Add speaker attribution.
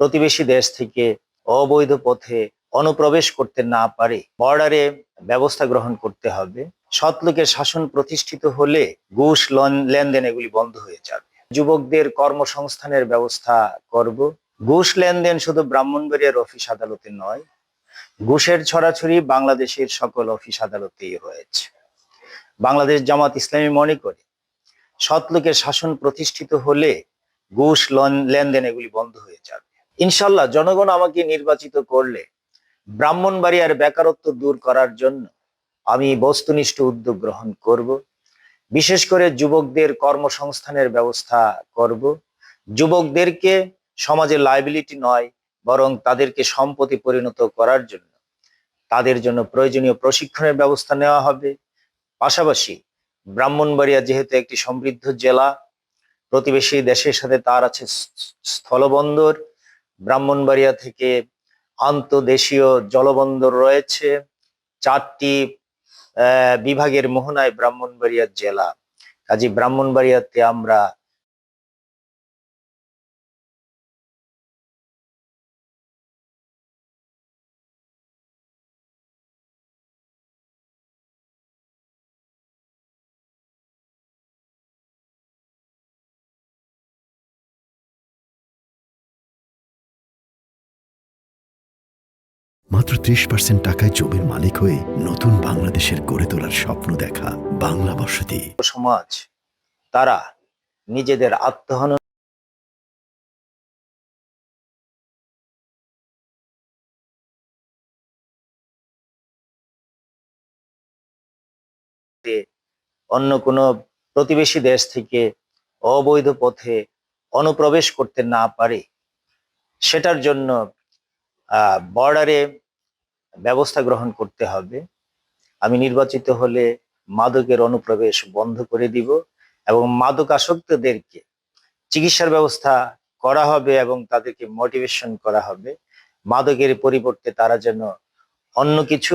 Speaker 1: প্রতিবেশী দেশ থেকে অবৈধ পথে অনুপ্রবেশ করতে না পারে বর্ডারে ব্যবস্থা গ্রহণ করতে হবে। সৎ লোকের শাসন প্রতিষ্ঠিত হলে ঘুষ লেনদেন এগুলি বন্ধ হয়ে যাবে। যুবকদের কর্মসংস্থানের ব্যবস্থা করব। ঘুষ লেনদেন শুধু ব্রাহ্মণবাড়িয়ার অফিস আদালতে নয়, ঘুষের ছড়াছড়ি বাংলাদেশের সকল অফিস আদালতেই হয়েছে। বাংলাদেশ জামাত ইসলামী মনে করে সৎ লোকের শাসন প্রতিষ্ঠিত হলে ঘুষ লেনদেন এগুলি বন্ধ হয়ে যাবে। ইনশাল্লাহ জনগণ আমাকে নির্বাচিত করলে ব্রাহ্মণবাড়িয়ার বেকারত্ব দূর করার জন্য আমি বস্তুনিষ্ঠ উদ্যোগ গ্রহণ করব। বিশেষ করে যুবকদের কর্মসংস্থানের ব্যবস্থা করব। যুবকদেরকে সমাজে লায়াবিলিটি নয়, বরং তাদেরকে সম্পত্তি পরিণত করার জন্য তাদের জন্য প্রয়োজনীয় প্রশিক্ষণের ব্যবস্থা নেওয়া হবে। পাশাপাশি ব্রাহ্মণবাড়িয়া যেহেতু একটি সমৃদ্ধ জেলা, প্রতিবেশী দেশের সাথে তার আছে স্থলবন্দর, ব্রাহ্মণবাড়িয়া থেকে আন্তদেশীয় জলবন্দর রয়েছে, 4টি বিভাগের মোহনায় ব্রাহ্মণবাড়িয়া জেলা। কাজী ব্রাহ্মণবাড়িয়াতে আমরা
Speaker 2: মাত্র 30% টাকায় জমির মালিক হয়ে নতুন বাংলাদেশের গড়ে তোলার স্বপ্ন দেখা বাংলা বসতি
Speaker 1: সমাজ তারা নিজেদের আত্মহনন অন্য কোনো প্রতিবেশী দেশ থেকে অবৈধ পথে অনুপ্রবেশ করতে না পারে সেটার জন্য বর্ডারে ব্যবস্থা গ্রহণ করতে হবে। আমি নির্বাচিত হলে মাদকের অনুপ্রবেশ বন্ধ করে দিব এবং মাদকাসক্তদেরকে চিকিৎসার ব্যবস্থা করা হবে এবং তাদেরকে মোটিভেশন করা হবে মাদকের পরিবর্তে তারা যেন অন্য কিছু